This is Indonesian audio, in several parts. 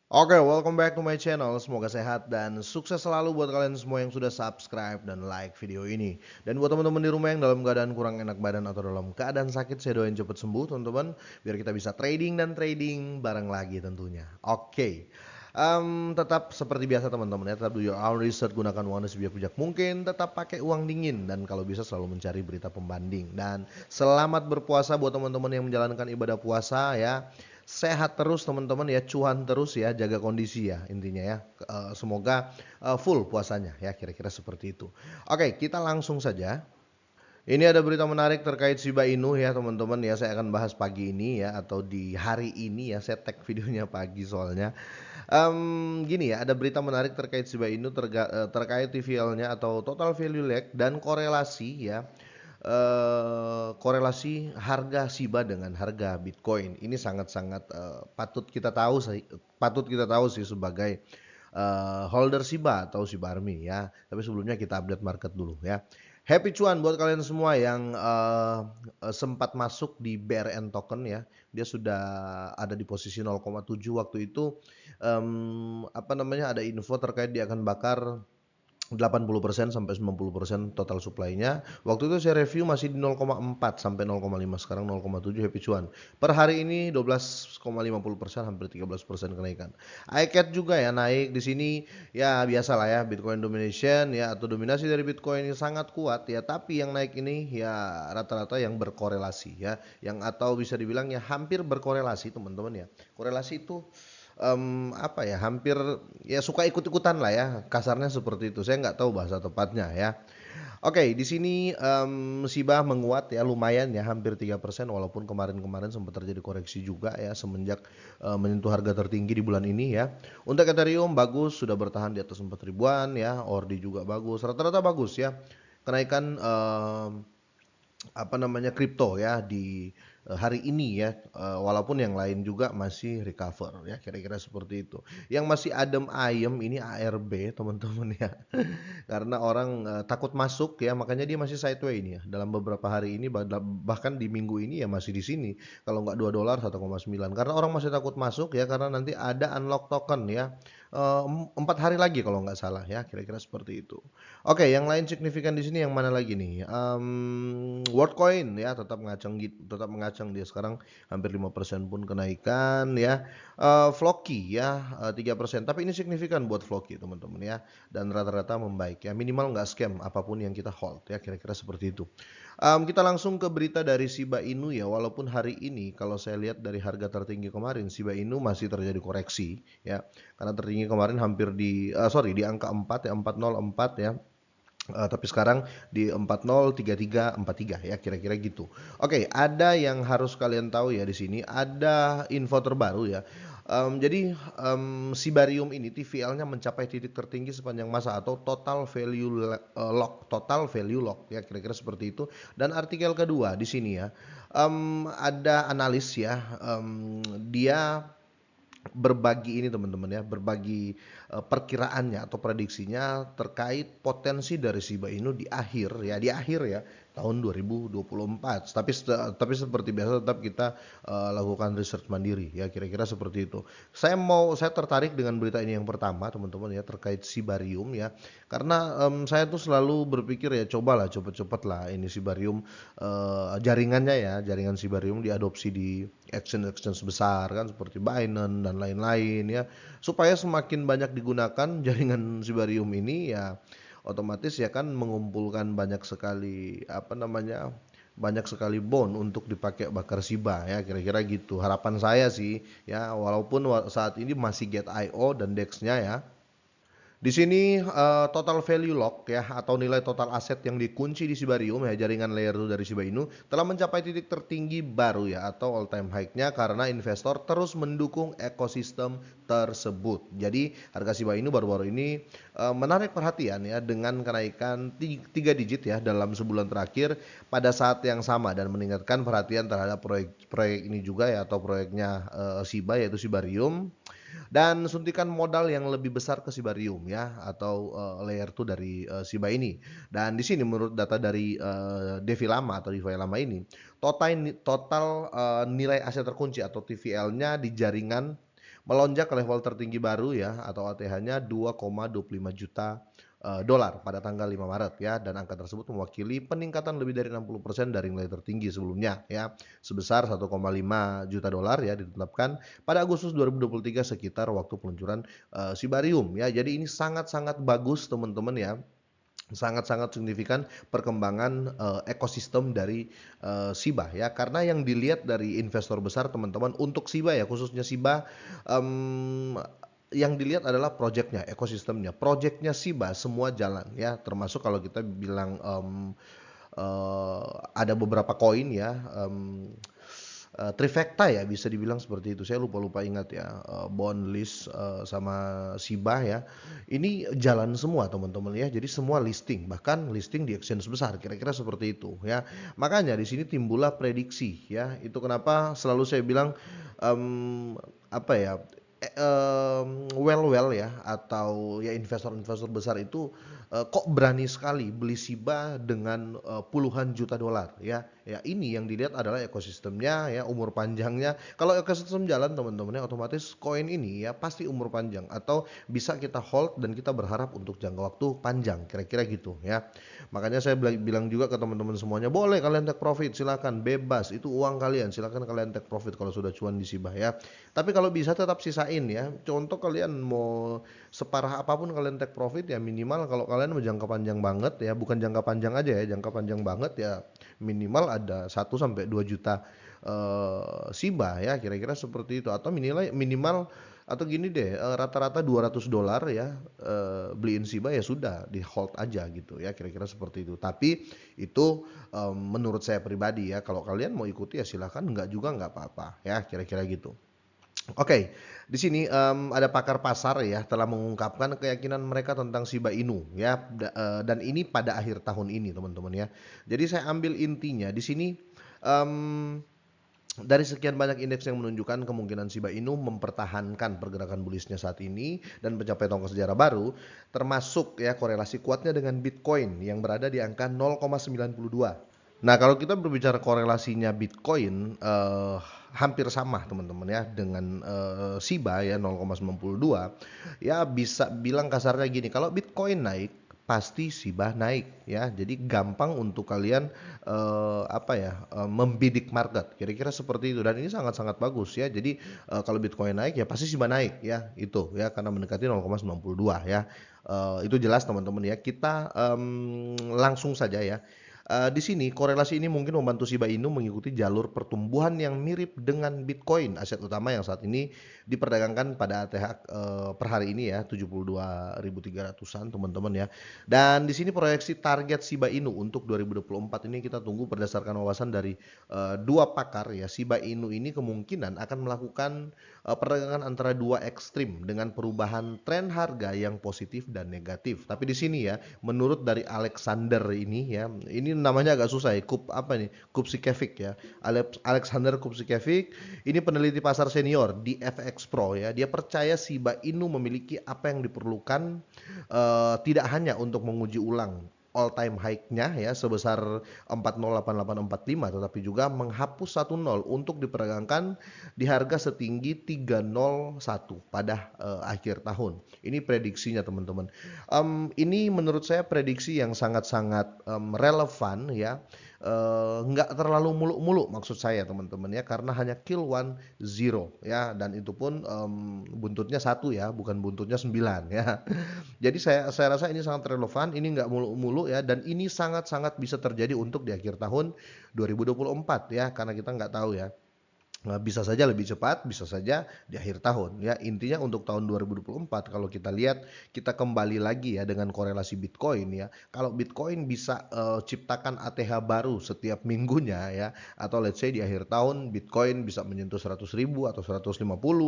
Oke, welcome back to my channel. Semoga sehat dan sukses selalu buat kalian semua yang sudah subscribe dan like video ini. Dan buat teman-teman di rumah yang dalam keadaan kurang enak badan atau dalam keadaan sakit, saya doain cepet sembuh, teman-teman. Biar kita bisa trading dan trading bareng lagi tentunya. Oke. Tetap seperti biasa teman-teman ya, tetap do your own research, gunakan uang sebijak-bijak mungkin, tetap pakai uang dingin dan kalau bisa selalu mencari berita pembanding. Dan selamat berpuasa buat teman-teman yang menjalankan ibadah puasa ya. Sehat terus teman-teman ya, cuan terus ya, jaga kondisi ya intinya ya. Semoga full puasanya ya, kira-kira seperti itu. Oke, kita langsung saja. Ini ada berita menarik terkait Shiba Inu ya teman-teman ya, saya akan bahas pagi ini ya atau di hari ini ya, saya tag videonya pagi soalnya. Gini ya, ada berita menarik terkait Shiba Inu terkait TVL-nya atau total value lag dan korelasi ya, korelasi harga Shiba dengan harga Bitcoin. Ini sangat-sangat patut kita tahu sih sebagai holder Shiba atau Shiba Army ya. Tapi sebelumnya kita update market dulu ya. Happy cuan buat kalian semua yang sempat masuk di BRN token ya. Dia sudah ada di posisi 0,7 waktu itu. Apa namanya, ada info terkait dia akan bakar 80% sampai 90% total supply-nya. Waktu itu saya review masih di 0,4 sampai 0,5, sekarang 0,7 happy cuan. Per hari ini 12,50%, hampir 13% kenaikan. iCat juga ya naik di sini ya, biasalah ya, Bitcoin domination ya atau dominasi dari Bitcoin ini sangat kuat ya, tapi yang naik ini ya rata-rata yang berkorelasi ya, yang atau bisa dibilang ya hampir berkorelasi teman-teman ya. Korelasi itu apa ya, hampir ya suka ikut-ikutan lah ya, kasarnya seperti itu. Saya nggak tahu bahasa tepatnya ya. Oke, di sini Shiba menguat ya lumayan ya, hampir 3% walaupun kemarin-kemarin sempat terjadi koreksi juga ya semenjak menyentuh harga tertinggi di bulan ini ya. Untuk Ethereum bagus, sudah bertahan di atas 4 ribuan ya, Ordi juga bagus, rata-rata bagus ya. Kenaikan apa namanya, kripto ya di hari ini ya, walaupun yang lain juga masih recover ya, kira-kira seperti itu. Yang masih adem ayem ini ARB teman-teman ya. Karena orang takut masuk ya, makanya dia masih sideways ini ya. Dalam beberapa hari ini bahkan di minggu ini ya masih di sini. Kalau nggak 2 dolar 1,9, karena orang masih takut masuk ya, karena nanti ada unlock token ya. 4 hari lagi kalau nggak salah ya, kira-kira seperti itu. Oke, yang lain signifikan di sini yang mana lagi nih? Worldcoin ya tetap mengacang dia sekarang hampir 5% pun kenaikan ya. Floki ya 3%, tapi ini signifikan buat Floki teman-teman ya, dan rata-rata membaik ya, minimal nggak scam apapun yang kita hold ya, kira-kira seperti itu. Kita langsung ke berita dari Shiba Inu ya, walaupun hari ini kalau saya lihat dari harga tertinggi kemarin Shiba Inu masih terjadi koreksi ya, karena tertinggi kemarin hampir di angka 4 ya, 404 ya. Tapi sekarang di 403343 ya, kira-kira gitu. Oke, ada yang harus kalian tahu ya, di sini ada info terbaru ya. Sibarium ini TVL-nya mencapai titik tertinggi sepanjang masa atau total value lock ya, kira-kira seperti itu. Dan artikel kedua di sini ya, ada analis ya, dia berbagi ini teman-teman ya, berbagi perkiraannya atau prediksinya terkait potensi dari Shiba Inu di akhir ya tahun 2024. Tapi seperti biasa tetap kita lakukan research mandiri ya, kira-kira seperti itu. Saya tertarik dengan berita ini yang pertama teman-teman ya, terkait Shibarium ya, karena saya tuh selalu berpikir ya, cobalah cepet-cepet lah ini Shibarium, jaringannya ya, jaringan Shibarium diadopsi di exchange-exchange besar kan, seperti Binance dan lain-lain ya, supaya semakin banyak digunakan jaringan Shibarium ini ya, otomatis ya kan mengumpulkan banyak sekali apa namanya, banyak sekali bond untuk dipakai bakar Shiba ya, kira-kira gitu harapan saya sih ya, walaupun saat ini masih get IO dan DEX-nya ya. Di sini total value lock ya atau nilai total aset yang dikunci di Shibarium ya, jaringan layer 2 dari Shiba Inu telah mencapai titik tertinggi baru ya atau all time high-nya, karena investor terus mendukung ekosistem tersebut. Jadi harga Shiba Inu baru-baru ini menarik perhatian ya, dengan kenaikan 3 digit ya dalam sebulan terakhir pada saat yang sama, dan meningkatkan perhatian terhadap proyek ini juga ya, atau proyeknya Shiba, yaitu Shibarium, dan suntikan modal yang lebih besar ke Shibarium ya, atau layer 2 dari Shiba ini. Dan di sini menurut data dari DeFi lama atau DeFi lama ini, total nilai aset terkunci atau TVL-nya di jaringan melonjak ke level tertinggi baru ya atau ATH-nya 2,25 juta dolar pada tanggal 5 Maret ya, dan angka tersebut mewakili peningkatan lebih dari 60% dari nilai tertinggi sebelumnya ya, sebesar 1,5 juta dolar ya ditetapkan pada Agustus 2023 sekitar waktu peluncuran Sibarium ya. Jadi ini sangat-sangat bagus teman-teman ya. Sangat-sangat signifikan perkembangan ekosistem dari Shiba ya, karena yang dilihat dari investor besar teman-teman untuk Shiba ya, khususnya Shiba, em, yang dilihat adalah projectnya, ekosistemnya, projectnya Shiba semua jalan ya, termasuk kalau kita bilang ada beberapa koin ya, trifecta ya bisa dibilang seperti itu. Saya lupa-lupa ingat ya, Bond, List, sama Shiba ya. Ini jalan semua teman-teman ya. Jadi semua listing, bahkan listing di exchange besar, kira-kira seperti itu ya. Makanya di sini timbullah prediksi ya. Itu kenapa selalu saya bilang apa ya? Well ya, atau ya investor-investor besar itu kok berani sekali beli Shiba dengan puluhan juta dolar ya. Ya ini yang dilihat adalah ekosistemnya ya, umur panjangnya. Kalau ekosistem jalan teman-teman ya, otomatis koin ini ya pasti umur panjang atau bisa kita hold dan kita berharap untuk jangka waktu panjang, kira-kira gitu ya. Makanya saya bilang juga ke teman-teman semuanya, boleh kalian take profit, silakan, bebas, itu uang kalian, silakan kalian take profit kalau sudah cuan di Shiba ya. Tapi kalau bisa tetap sisain ya. Contoh kalian mau separah apapun kalian take profit ya, minimal kalau kalian mau jangka panjang banget ya, bukan jangka panjang aja ya, jangka panjang banget ya, minimal ada 1 sampai 2 juta Shiba ya, kira-kira seperti itu. Atau minimal atau gini deh, rata-rata 200 dolar ya, beliin Shiba ya sudah di hold aja gitu ya, kira-kira seperti itu. Tapi itu menurut saya pribadi ya, kalau kalian mau ikuti ya silahkan, enggak juga nggak apa-apa ya, kira-kira gitu. Oke, di sini ada pakar pasar ya telah mengungkapkan keyakinan mereka tentang Shiba Inu ya, dan ini pada akhir tahun ini teman-teman ya. Jadi saya ambil intinya di sini, em, dari sekian banyak indeks yang menunjukkan kemungkinan Shiba Inu mempertahankan pergerakan bullishnya saat ini dan mencapai tongkat sejarah baru, termasuk ya korelasi kuatnya dengan Bitcoin yang berada di angka 0,92. Nah, kalau kita berbicara korelasinya Bitcoin, hampir sama teman-teman ya dengan Shiba ya 0,92. Ya bisa bilang kasarnya gini, kalau Bitcoin naik pasti Shiba naik ya. Jadi gampang untuk kalian apa ya, membidik market. Kira-kira seperti itu, dan ini sangat-sangat bagus ya. Jadi kalau Bitcoin naik ya pasti Shiba naik ya. Itu ya karena mendekati 0,92 ya. Itu jelas teman-teman ya. Kita langsung saja ya. Di sini korelasi ini mungkin membantu Shiba Inu mengikuti jalur pertumbuhan yang mirip dengan Bitcoin, aset utama yang saat ini diperdagangkan pada ATH per hari ini ya 72.300-an teman-teman ya. Dan di sini proyeksi target Shiba Inu untuk 2024 ini kita tunggu berdasarkan wawasan dari dua pakar ya. Shiba Inu ini kemungkinan akan melakukan perdagangan antara dua ekstrim dengan perubahan tren harga yang positif dan negatif. Tapi di sini ya, menurut dari Alexander ini ya, ini namanya agak susah ya, Kupsikevic ya, Alexander Kupsikevic, ini peneliti pasar senior di FX Pro ya. Dia percaya Shiba Inu memiliki apa yang diperlukan, tidak hanya untuk menguji ulang all time high-nya ya sebesar 408845, tetapi juga menghapus 10 untuk diperdagangkan di harga setinggi 301 pada akhir tahun. Ini prediksinya teman-teman. Ini menurut saya prediksi yang sangat-sangat relevan ya. Nggak terlalu muluk-muluk maksud saya teman-teman ya, karena hanya kill one zero ya, dan itu pun buntutnya 1 ya, bukan buntutnya 9 ya. Jadi saya rasa ini sangat relevan, ini nggak muluk-muluk ya, dan ini sangat-sangat bisa terjadi untuk di akhir tahun 2024 ya, karena kita nggak tahu ya. Nah, bisa saja lebih cepat, bisa saja di akhir tahun ya. Intinya untuk tahun 2024 kalau kita lihat, kita kembali lagi ya dengan korelasi Bitcoin ya. Kalau Bitcoin bisa ciptakan ATH baru setiap minggunya ya, atau let's say di akhir tahun Bitcoin bisa menyentuh 100.000 atau 150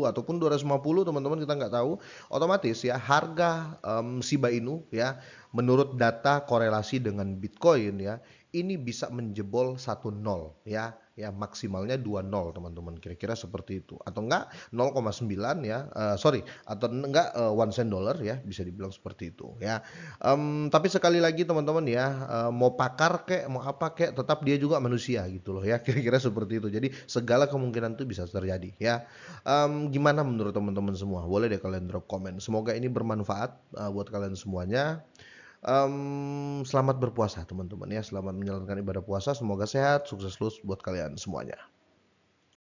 ataupun 250 teman-teman, kita nggak tahu. Otomatis ya harga Shiba Inu ya menurut data korelasi dengan Bitcoin ya, ini bisa menjebol 1,0 ya, ya maksimalnya 2,0 teman-teman, kira-kira seperti itu. Atau enggak 0,9 ya, sorry, atau enggak 1 cent dollar ya, bisa dibilang seperti itu ya. Tapi sekali lagi teman-teman ya, mau pakar kek, mau apa kek, tetap dia juga manusia gitu loh ya, kira-kira seperti itu. Jadi segala kemungkinan itu bisa terjadi ya. Gimana menurut teman-teman semua? Boleh deh kalian drop komen. Semoga ini bermanfaat buat kalian semuanya. Selamat berpuasa teman-teman ya, selamat menjalankan ibadah puasa, semoga sehat, sukses terus buat kalian semuanya.